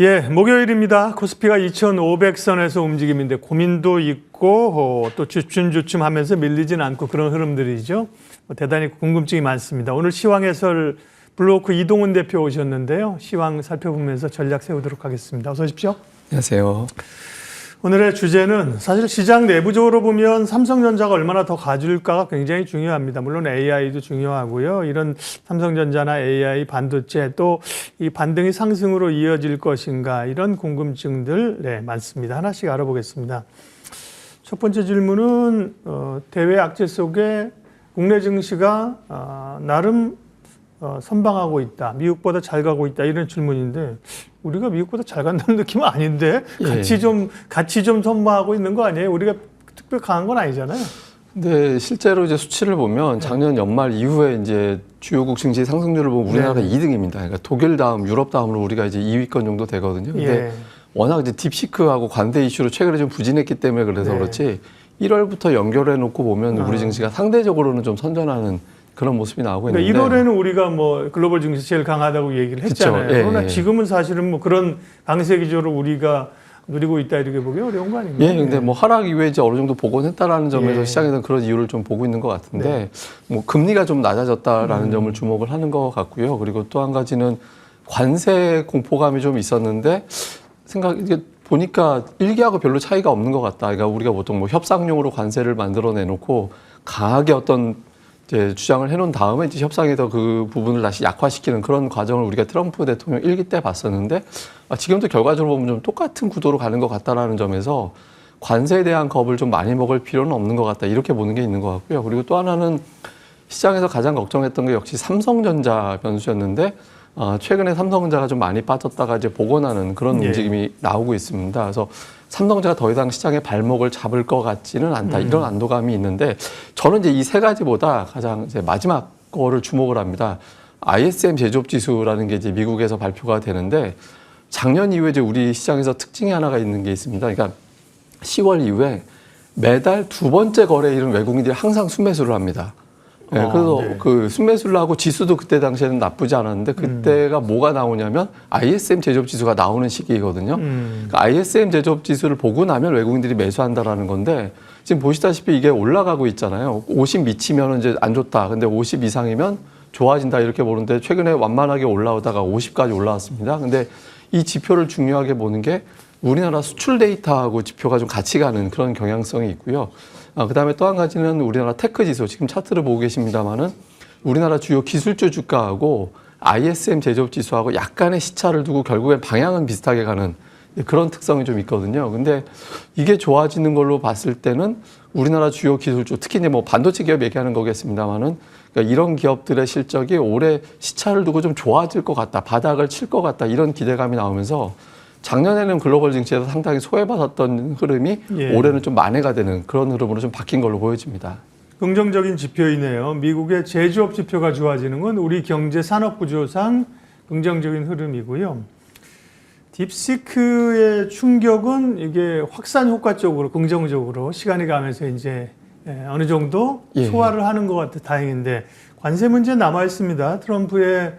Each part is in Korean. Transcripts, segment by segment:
예, 목요일입니다. 코스피가 2,500선에서 움직임인데 고민도 있고 또 주춤주춤하면서 밀리진 않고 그런 흐름들이죠. 대단히 궁금증이 많습니다. 오늘 시황 해설 블로크 이동훈 대표 오셨는데요. 시황 살펴보면서 전략 세우도록 하겠습니다. 어서 오십시오. 안녕하세요. 오늘의 주제는 사실 시장 내부적으로 보면 삼성전자가 얼마나 더 가줄까가 굉장히 중요합니다. 물론 AI도 중요하고요. 이런 삼성전자나 AI, 반도체 또 이 반등이 상승으로 이어질 것인가 이런 궁금증들 많습니다. 하나씩 알아보겠습니다. 첫 번째 질문은 대외 악재 속에 국내 증시가 나름 선방하고 있다. 미국보다 잘 가고 있다. 이런 질문인데 우리가 미국보다 잘 간다는 느낌은 아닌데 같이 좀 선방하고 있는 거 아니에요? 우리가 특별히 강한 건 아니잖아요. 근데 실제로 이제 수치를 보면 작년 연말 이후에 이제 주요국 증시 상승률을 보면 우리나라가 2등입니다. 그러니까 독일 다음, 유럽 다음으로 우리가 이제 2위권 정도 되거든요. 근데 워낙 이제 딥시크하고 관세 이슈로 최근에 좀 부진했기 때문에 그래서 그렇지 1월부터 연결해 놓고 보면 우리 증시가 상대적으로는 좀 선전하는 그런 모습이 나오고 있는데 1월에는 우리가 뭐 글로벌 증시 제일 강하다고 얘기를 했잖아요. 그러나 지금은 사실은 뭐 그런 강세 기조를 우리가 누리고 있다 이렇게 보기 어려운 거 아닙니까? 예, 근데 뭐 하락 이후에 이제 어느 정도 복원했다라는 점에서 시장에서는 그런 이유를 좀 보고 있는 것 같은데 뭐 금리가 좀 낮아졌다라는 점을 주목을 하는 것 같고요. 그리고 또 한 가지는 관세 공포감이 좀 있었는데 이게 보니까 일기하고 별로 차이가 없는 것 같다. 그러니까 우리가 보통 뭐 협상용으로 관세를 만들어 내놓고 강하게 어떤 이제 주장을 해놓은 다음에 이제 협상에서 그 부분을 다시 약화시키는 그런 과정을 우리가 트럼프 대통령 1기 때 봤었는데 지금도 결과적으로 보면 좀 똑같은 구도로 가는 것 같다라는 점에서 관세에 대한 겁을 좀 많이 먹을 필요는 없는 것 같다 이렇게 보는 게 있는 것 같고요. 그리고 또 하나는 시장에서 가장 걱정했던 게 역시 삼성전자 변수였는데 최근에 삼성전자가 좀 많이 빠졌다가 이제 복원하는 그런 움직임이 나오고 있습니다. 그래서 삼성전자가 더 이상 시장의 발목을 잡을 것 같지는 않다. 이런 안도감이 있는데 저는 이제 이 세 가지보다 가장 이제 마지막 거를 주목을 합니다. ISM 제조업 지수라는 게 이제 미국에서 발표가 되는데 작년 이후에 이제 우리 시장에서 특징이 하나가 있는 게 있습니다. 그러니까 10월 이후에 매달 두 번째 거래일은 외국인들이 항상 순매수를 합니다. 네, 그래서 그 순매수를 하고 지수도 그때 당시에는 나쁘지 않았는데 그때가 뭐가 나오냐면 ISM 제조업 지수가 나오는 시기거든요. 그러니까 ISM 제조업 지수를 보고 나면 외국인들이 매수한다라는 건데 지금 보시다시피 이게 올라가고 있잖아요. 50 미치면 이제 안 좋다. 근데 50 이상이면 좋아진다 이렇게 보는데 최근에 완만하게 올라오다가 50까지 올라왔습니다. 근데 이 지표를 중요하게 보는 게 우리나라 수출 데이터하고 지표가 좀 같이 가는 그런 경향성이 있고요. 그다음에 또 한 가지는 우리나라 테크 지수, 지금 차트를 보고 계십니다만은 우리나라 주요 기술주 주가하고 ISM 제조업 지수하고 약간의 시차를 두고 결국엔 방향은 비슷하게 가는 그런 특성이 좀 있거든요. 근데 이게 좋아지는 걸로 봤을 때는 우리나라 주요 기술주, 특히 이제 뭐 반도체 기업 얘기하는 거겠습니다만은 그러니까 이런 기업들의 실적이 올해 시차를 두고 좀 좋아질 것 같다, 바닥을 칠 것 같다 이런 기대감이 나오면서 작년에는 글로벌 증시에서 상당히 소외받았던 흐름이 올해는 좀 만회가 되는 그런 흐름으로 좀 바뀐 걸로 보여집니다. 긍정적인 지표이네요. 미국의 제조업 지표가 좋아지는 건 우리 경제 산업 구조상 긍정적인 흐름이고요. 딥시크의 충격은 이게 확산 효과 쪽으로 긍정적으로 시간이 가면서 이제 어느 정도 소화를 하는 것 같아 다행인데 관세 문제 남아 있습니다. 트럼프의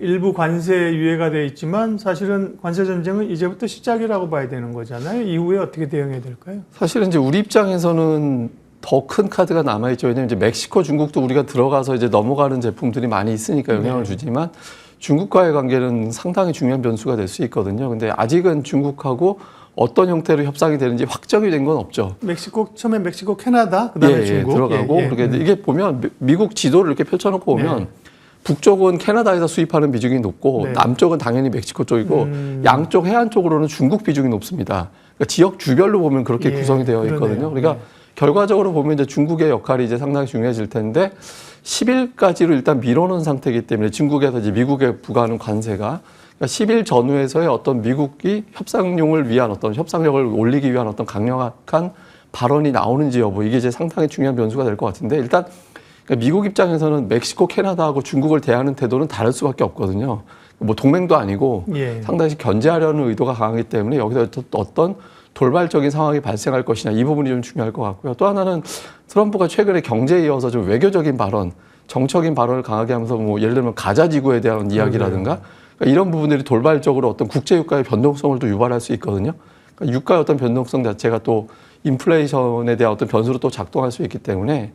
일부 관세 유예가 돼 있지만 사실은 관세 전쟁은 이제부터 시작이라고 봐야 되는 거잖아요. 이후에 어떻게 대응해야 될까요? 사실은 이제 우리 입장에서는 더 큰 카드가 남아 있죠. 왜냐하면 이제 멕시코, 중국도 우리가 들어가서 이제 넘어가는 제품들이 많이 있으니까 영향을 주지만 중국과의 관계는 상당히 중요한 변수가 될 수 있거든요. 근데 아직은 중국하고 어떤 형태로 협상이 되는지 확정이 된 건 없죠. 처음에 멕시코, 캐나다, 그다음에 중국 들어가고 그렇게 이게 보면 미국 지도를 이렇게 펼쳐놓고 보면. 북쪽은 캐나다에서 수입하는 비중이 높고 남쪽은 당연히 멕시코 쪽이고 양쪽 해안 쪽으로는 중국 비중이 높습니다. 그러니까 지역 주별로 보면 그렇게 구성이 되어 있거든요. 그러니까 결과적으로 보면 이제 중국의 역할이 이제 상당히 중요해질 텐데 10일까지로 일단 미뤄놓은 상태이기 때문에 중국에서 이제 미국에 부과하는 관세가 그러니까 10일 전후에서의 어떤 미국이 협상용을 위한 어떤 협상력을 올리기 위한 어떤 강력한 발언이 나오는지 여부 이게 이제 상당히 중요한 변수가 될 것 같은데 일단 그러니까 미국 입장에서는 멕시코, 캐나다하고 중국을 대하는 태도는 다를 수밖에 없거든요. 뭐 동맹도 아니고 상당히 견제하려는 의도가 강하기 때문에 여기서 어떤 돌발적인 상황이 발생할 것이냐 이 부분이 좀 중요할 것 같고요. 또 하나는 트럼프가 최근에 경제에 이어서 좀 외교적인 발언, 정적인 발언을 강하게 하면서 뭐 예를 들면 가자지구에 대한 이야기라든가 그러니까 이런 부분들이 돌발적으로 어떤 국제 유가의 변동성을 또 유발할 수 있거든요. 그러니까 유가의 어떤 변동성 자체가 또 인플레이션에 대한 어떤 변수로 또 작동할 수 있기 때문에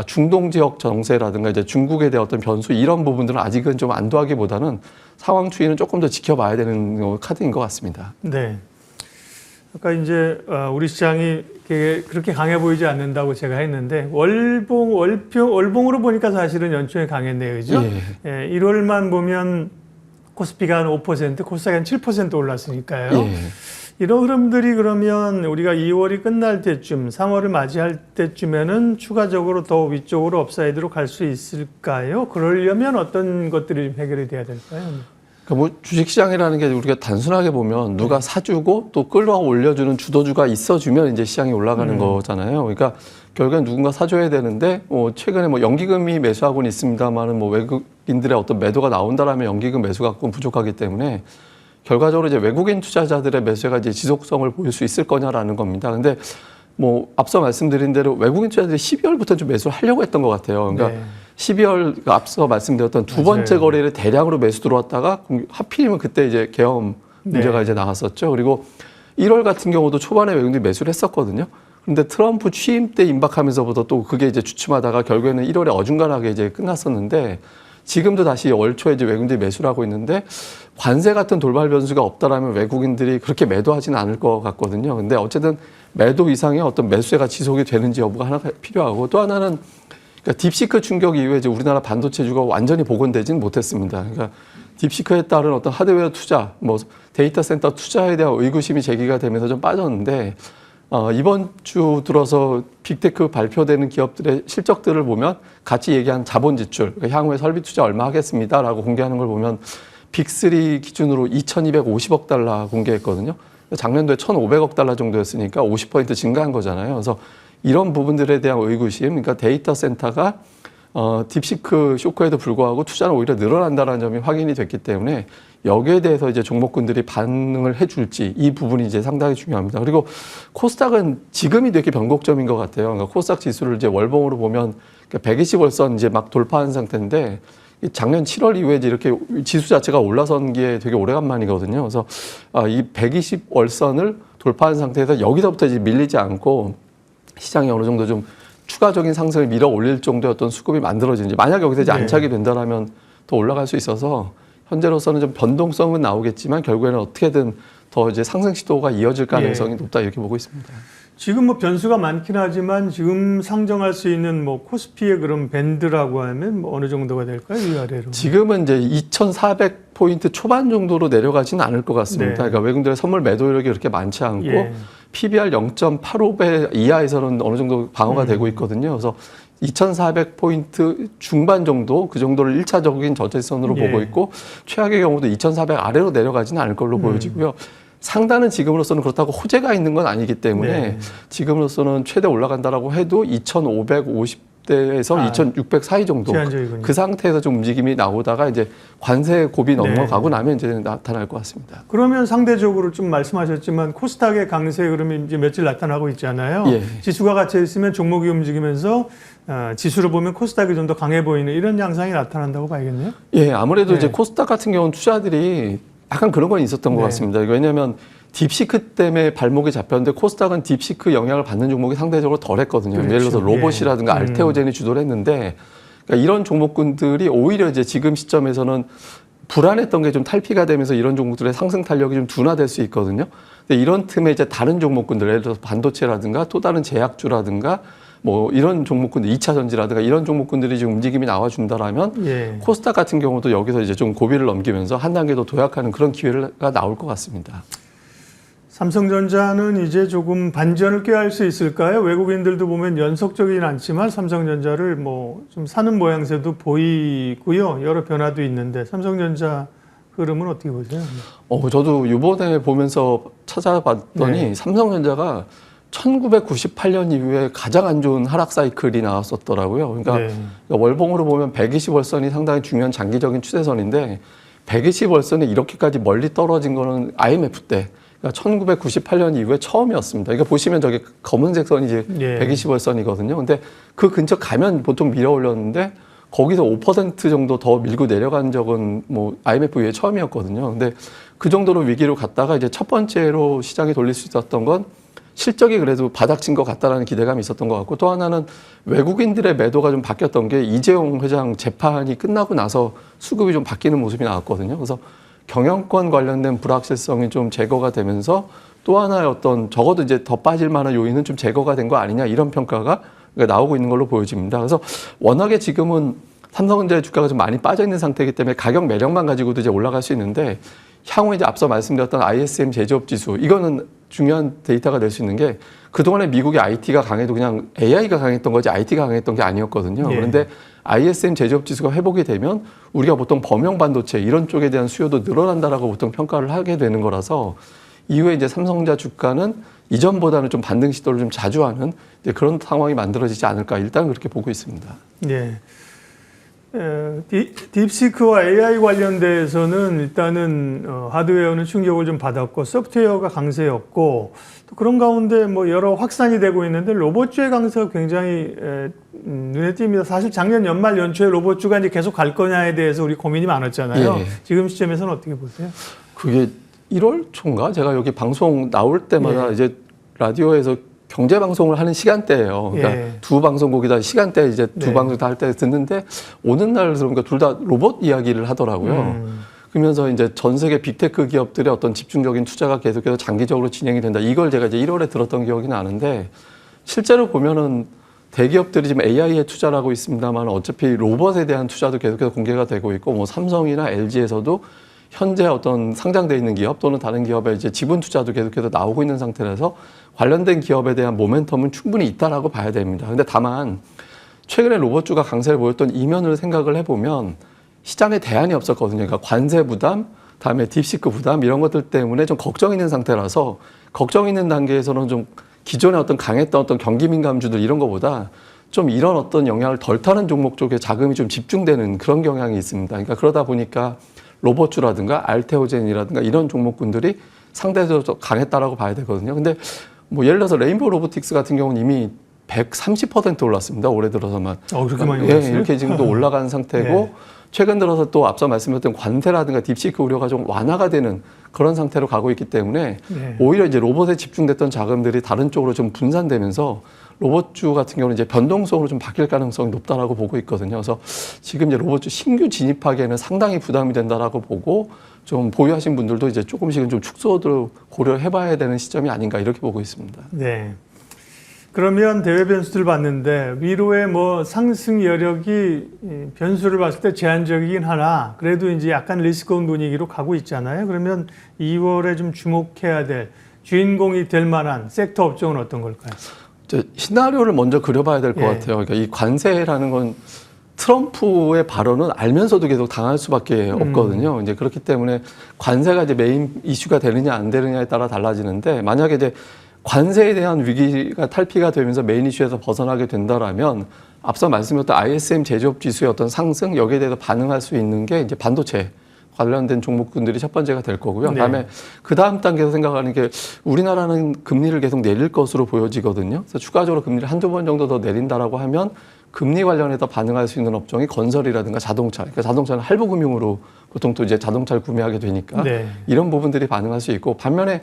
중동 지역 정세라든가 이제 중국에 대한 어떤 변수 이런 부분들은 아직은 좀 안도하기보다는 상황 추이는 조금 더 지켜봐야 되는 카드인 것 같습니다. 네. 아까 이제 우리 시장이 그렇게 강해 보이지 않는다고 제가 했는데 월봉으로 보니까 사실은 연초에 강했네요, 그죠? 예, 1월만 보면 코스피가 한 5%, 코스닥이 한 7% 올랐으니까요. 예. 이런 흐름들이 그러면 우리가 2월이 끝날 때쯤, 3월을 맞이할 때쯤에는 추가적으로 더 위쪽으로 업사이드로 갈 수 있을까요? 그러려면 어떤 것들이 좀 해결이 돼야 될까요? 그러니까 뭐 주식시장이라는 게 우리가 단순하게 보면 누가 사주고 또 끌어올려주는 주도주가 있어주면 이제 시장이 올라가는 거잖아요. 그러니까 결국엔 누군가 사줘야 되는데 최근에 뭐 연기금이 매수하고는 있습니다만은 뭐 외국인들의 어떤 매도가 나온다라면 연기금 매수 갖고는 부족하기 때문에 결과적으로 이제 외국인 투자자들의 매수가 이제 지속성을 보일 수 있을 거냐라는 겁니다. 근데 뭐 앞서 말씀드린 대로 외국인 투자자들이 12월부터 좀 매수를 하려고 했던 것 같아요. 그러니까 네. 12월 앞서 말씀드렸던 두 번째 맞아요. 거래일에 대량으로 매수 들어왔다가 하필이면 그때 이제 계엄 문제가 네. 이제 나왔었죠. 그리고 1월 같은 경우도 초반에 외국인들이 매수를 했었거든요. 그런데 트럼프 취임 때 임박하면서부터 또 그게 이제 주춤하다가 결국에는 1월에 어중간하게 이제 끝났었는데 지금도 다시 월 초에 이제 외국인들이 매수를 하고 있는데 관세 같은 돌발 변수가 없다라면 외국인들이 그렇게 매도하지는 않을 것 같거든요. 근데 어쨌든 매도 이상의 어떤 매수세가 지속이 되는지 여부가 하나가 필요하고 또 하나는 그러니까 딥시크 충격 이후에 이제 우리나라 반도체주가 완전히 복원되지는 못했습니다. 그러니까 딥시크에 따른 어떤 하드웨어 투자, 뭐 데이터 센터 투자에 대한 의구심이 제기가 되면서 좀 빠졌는데 이번 주 들어서 빅테크 발표되는 기업들의 실적들을 보면 같이 얘기한 자본 지출, 그러니까 향후에 설비 투자 얼마 하겠습니다라고 공개하는 걸 보면 빅3 기준으로 2,250억 달러 공개했거든요. 작년도에 1,500억 달러 정도였으니까 50% 증가한 거잖아요. 그래서 이런 부분들에 대한 의구심, 그러니까 데이터 센터가 딥시크 쇼크에도 불구하고 투자는 오히려 늘어난다는 점이 확인이 됐기 때문에 여기에 대해서 이제 종목군들이 반응을 해줄지 이 부분이 이제 상당히 중요합니다. 그리고 코스닥은 지금이 되게 변곡점인 것 같아요. 그러니까 코스닥 지수를 이제 월봉으로 보면 120월선 이제 막 돌파한 상태인데 작년 7월 이후에 이제 이렇게 지수 자체가 올라선 게 되게 오래간만이거든요. 그래서 이 120월선을 돌파한 상태에서 여기서부터 이제 밀리지 않고 시장이 어느 정도 좀 추가적인 상승을 밀어 올릴 정도의 어떤 수급이 만들어지는지 만약 여기서 이제 안착이 된다라면 더 올라갈 수 있어서 현재로서는 좀 변동성은 나오겠지만 결국에는 어떻게든 더 이제 상승 시도가 이어질 가능성이 높다 이렇게 보고 있습니다. 지금 뭐 변수가 많긴 하지만 지금 상정할 수 있는 뭐 코스피의 그런 밴드라고 하면 뭐 어느 정도가 될까요? 위아래로. 지금은 이제 2,400포인트 초반 정도로 내려가지는 않을 것 같습니다. 네. 그러니까 외국인들의 선물 매도력이 그렇게 많지 않고 PBR 0.85배 이하에서는 어느 정도 방어가 되고 있거든요. 그래서 2,400포인트 중반 정도 그 정도를 1차적인 저지선으로 보고 있고 최악의 경우도 2,400 아래로 내려가지는 않을 걸로 보여지고요. 상단은 지금으로서는 그렇다고 호재가 있는 건 아니기 때문에 지금으로서는 최대 올라간다라고 해도 2,550대에서 2,600 사이 정도 제한적이군요. 그 상태에서 좀 움직임이 나오다가 이제 관세 곱이 넘어가고 나면 이제 나타날 것 같습니다. 그러면 상대적으로 좀 말씀하셨지만 코스닥의 강세 흐름이 이제 며칠 나타나고 있잖아요. 지수가 갇혀 있으면 종목이 움직이면서 지수를 보면 코스닥이 좀 더 강해 보이는 이런 양상이 나타난다고 봐야겠네요. 예, 아무래도 이제 코스닥 같은 경우는 투자들이 약간 그런 건 있었던 것 같습니다. 왜냐하면 딥시크 때문에 발목이 잡혔는데 코스닥은 딥시크 영향을 받는 종목이 상대적으로 덜했거든요. 그렇죠. 예를 들어서 로봇이라든가 알테오젠이 주도를 했는데 그러니까 이런 종목군들이 오히려 이제 지금 시점에서는 불안했던 게 좀 탈피가 되면서 이런 종목들의 상승 탄력이 좀 둔화될 수 있거든요. 근데 이런 틈에 이제 다른 종목군들, 예를 들어서 반도체라든가 또 다른 제약주라든가 뭐 이런 종목군들, 2차 전지라든가 이런 종목군들이 지금 움직임이 나와준다라면 코스닥 같은 경우도 여기서 이제 좀 고비를 넘기면서 한 단계 더 도약하는 그런 기회가 나올 것 같습니다. 삼성전자는 이제 조금 반전을 꾀할 수 있을까요? 외국인들도 보면 연속적이진 않지만 삼성전자를 뭐 좀 사는 모양새도 보이고요. 여러 변화도 있는데 삼성전자 흐름은 어떻게 보세요? 저도 이번에 보면서 찾아봤더니 삼성전자가 1998년 이후에 가장 안 좋은 하락 사이클이 나왔었더라고요. 그러니까 월봉으로 보면 120월선이 상당히 중요한 장기적인 추세선인데 120월선이 이렇게까지 멀리 떨어진 거는 IMF 때 그러니까 1998년 이후에 처음이었습니다. 그러니까 보시면 저게 검은색 선이 이제 120월선이거든요. 근데 그 근처 가면 보통 밀어 올렸는데 거기서 5% 정도 더 밀고 내려간 적은 뭐 IMF 이후에 처음이었거든요. 근데 그 정도로 위기로 갔다가 이제 첫 번째로 시장이 돌릴 수 있었던 건 실적이 그래도 바닥친 것 같다라는 기대감이 있었던 것 같고, 또 하나는 외국인들의 매도가 좀 바뀌었던 게 이재용 회장 재판이 끝나고 나서 수급이 좀 바뀌는 모습이 나왔거든요. 그래서 경영권 관련된 불확실성이 좀 제거가 되면서 또 하나의 어떤 적어도 이제 더 빠질 만한 요인은 좀 제거가 된 거 아니냐, 이런 평가가 나오고 있는 걸로 보여집니다. 그래서 워낙에 지금은 삼성전자의 주가가 좀 많이 빠져 있는 상태이기 때문에 가격 매력만 가지고도 이제 올라갈 수 있는데, 향후 이제 앞서 말씀드렸던 ISM 제조업 지수, 이거는 중요한 데이터가 될 수 있는 게, 그동안에 미국의 IT가 강해도 그냥 AI가 강했던 거지 IT가 강했던 게 아니었거든요. 예. 그런데 ISM 제조업 지수가 회복이 되면 우리가 보통 범용 반도체 이런 쪽에 대한 수요도 늘어난다라고 보통 평가를 하게 되는 거라서, 이후에 이제 삼성전자 주가는 이전보다는 좀 반등 시도를 좀 자주 하는 그런 상황이 만들어지지 않을까, 일단 그렇게 보고 있습니다. 예. 딥시크와 AI 관련돼서는 일단은 하드웨어는 충격을 좀 받았고 소프트웨어가 강세였고, 또 그런 가운데 뭐 여러 확산이 되고 있는데 로봇주의 강세가 굉장히 눈에 띕니다. 사실 작년 연말 연초에 로봇주가 이제 계속 갈 거냐에 대해서 우리 고민이 많았잖아요. 예. 지금 시점에서는 어떻게 보세요? 그게 1월 초인가? 제가 여기 방송 나올 때마다 예. 이제 라디오에서 경제 방송을 하는 시간대예요. 그러니까 예. 두 방송국이다 시간대 이제 두 네. 방송 다 할 때 듣는데, 오는 날 들으니까 둘 다 로봇 이야기를 하더라고요. 그러면서 이제 전 세계 빅테크 기업들의 어떤 집중적인 투자가 계속해서 장기적으로 진행이 된다. 이걸 제가 이제 1월에 들었던 기억이 나는데, 실제로 보면은 대기업들이 지금 AI에 투자를 하고 있습니다만 어차피 로봇에 대한 투자도 계속해서 공개가 되고 있고, 뭐 삼성이나 LG에서도 현재 어떤 상장돼 있는 기업 또는 다른 기업의 이제 지분 투자도 계속해서 나오고 있는 상태라서 관련된 기업에 대한 모멘텀은 충분히 있다라고 봐야 됩니다. 근데 다만 최근에 로봇주가 강세를 보였던 이면을 생각을 해보면 시장에 대안이 없었거든요. 그러니까 관세 부담, 다음에 딥시크 부담 이런 것들 때문에 좀 걱정 있는 상태라서, 걱정 있는 단계에서는 좀 기존에 어떤 강했던 어떤 경기 민감주들 이런 것보다 좀 이런 어떤 영향을 덜 타는 종목 쪽에 자금이 좀 집중되는 그런 경향이 있습니다. 그러니까 그러다 보니까 로봇주라든가 알테오젠이라든가 이런 종목군들이 상대적으로 강했다라고 봐야 되거든요. 근데 뭐 예를 들어서 레인보우 로보틱스 같은 경우는 이미 130% 올랐습니다. 올해 들어서만. 그렇게 많이 예, 올랐어요? 이렇게 지금도 올라간 상태고, 네. 최근 들어서 또 앞서 말씀드렸던 관세라든가 딥시크 우려가 좀 완화가 되는 그런 상태로 가고 있기 때문에 네. 오히려 이제 로봇에 집중됐던 자금들이 다른 쪽으로 좀 분산되면서 로봇주 같은 경우는 이제 변동성으로 좀 바뀔 가능성이 높다라고 보고 있거든요. 그래서 지금 이제 로봇주 신규 진입하기에는 상당히 부담이 된다라고 보고, 좀 보유하신 분들도 이제 조금씩은 좀 축소도 고려해봐야 되는 시점이 아닌가, 이렇게 보고 있습니다. 네. 그러면 대외 변수들 봤는데 위로의 뭐 상승 여력이 변수를 봤을 때 제한적이긴 하나 그래도 이제 약간 리스크온 분위기로 가고 있잖아요. 그러면 2월에 좀 주목해야 될 주인공이 될 만한 섹터 업종은 어떤 걸까요? 시나리오를 먼저 그려봐야 될 것 예. 같아요. 그러니까 이 관세라는 건 트럼프의 발언은 알면서도 계속 당할 수밖에 없거든요. 이제 그렇기 때문에 관세가 이제 메인 이슈가 되느냐 안 되느냐에 따라 달라지는데, 만약에 이제 관세에 대한 위기가 탈피가 되면서 메인 이슈에서 벗어나게 된다라면 앞서 말씀드렸던 ISM 제조업 지수의 어떤 상승, 여기에 대해서 반응할 수 있는 게 이제 반도체 관련된 종목군들이 첫 번째가 될 거고요. 네. 그다음에 그 다음 단계에서 생각하는 게, 우리나라는 금리를 계속 내릴 것으로 보여지거든요. 그래서 추가적으로 금리를 한두 번 정도 더 내린다라고 하면 금리 관련해서 반응할 수 있는 업종이 건설이라든가 자동차, 그러니까 자동차는 할부금융으로 보통 또 이제 자동차를 구매하게 되니까 네. 이런 부분들이 반응할 수 있고, 반면에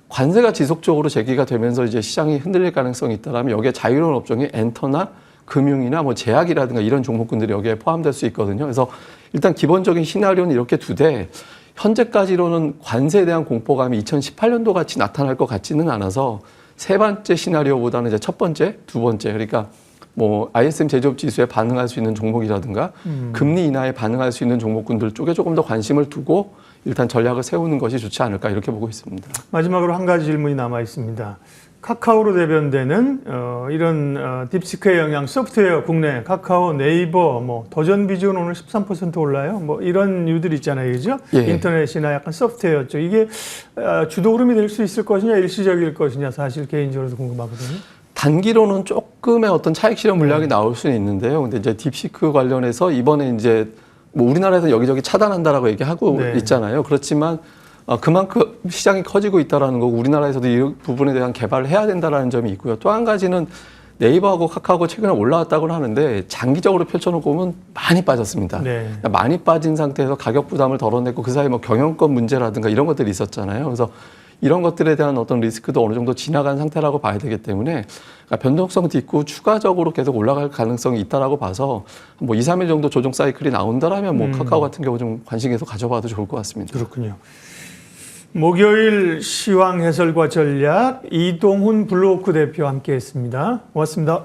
관세가 지속적으로 제기가 되면서 이제 시장이 흔들릴 가능성이 있다라면 여기에 자유로운 업종이 엔터나 금융이나 뭐 제약이라든가 이런 종목군들이 여기에 포함될 수 있거든요. 그래서 일단 기본적인 시나리오는 이렇게 두되, 현재까지로는 관세에 대한 공포감이 2018년도 같이 나타날 것 같지는 않아서 세 번째 시나리오보다는 이제 첫 번째, 두 번째, 그러니까 뭐 ISM 제조업 지수에 반응할 수 있는 종목이라든가 금리 인하에 반응할 수 있는 종목군들 쪽에 조금 더 관심을 두고 일단 전략을 세우는 것이 좋지 않을까, 이렇게 보고 있습니다. 마지막으로 한 가지 질문이 남아 있습니다. 카카오로 대변되는 이런 딥시크의 영향, 소프트웨어 국내 카카오, 네이버, 뭐 도전 비전 오늘 13% 올라요. 뭐 이런 뉴들 있잖아요, 그죠? 예. 인터넷이나 약간 소프트웨어 쪽 이게 주도 흐름이 될 수 있을 것이냐, 일시적일 것이냐, 사실 개인적으로 궁금하거든요. 단기로는 조금의 어떤 차익 실현 물량이 나올 수는 있는데요. 근데 이제 딥시크 관련해서 이번에 이제 뭐 우리나라에서 여기저기 차단한다라고 얘기하고 네. 있잖아요. 그렇지만 그만큼 시장이 커지고 있다라는 거고, 우리나라에서도 이 부분에 대한 개발을 해야 된다라는 점이 있고요. 또 한 가지는 네이버하고 카카오가 최근에 올라왔다고는 하는데 장기적으로 펼쳐놓고 보면 많이 빠졌습니다. 네. 그러니까 많이 빠진 상태에서 가격 부담을 덜어냈고 그 사이에 뭐 경영권 문제라든가 이런 것들이 있었잖아요. 그래서 이런 것들에 대한 어떤 리스크도 어느 정도 지나간 상태라고 봐야 되기 때문에 그러니까 변동성 딛고 추가적으로 계속 올라갈 가능성이 있다라고 봐서 뭐 2, 3일 정도 조정 사이클이 나온다라면 뭐 카카오 같은 경우 좀 관심 계속 가져봐도 좋을 것 같습니다. 그렇군요. 목요일 시황 해설과 전략 이동훈 블루오크 대표와 함께했습니다. 고맙습니다.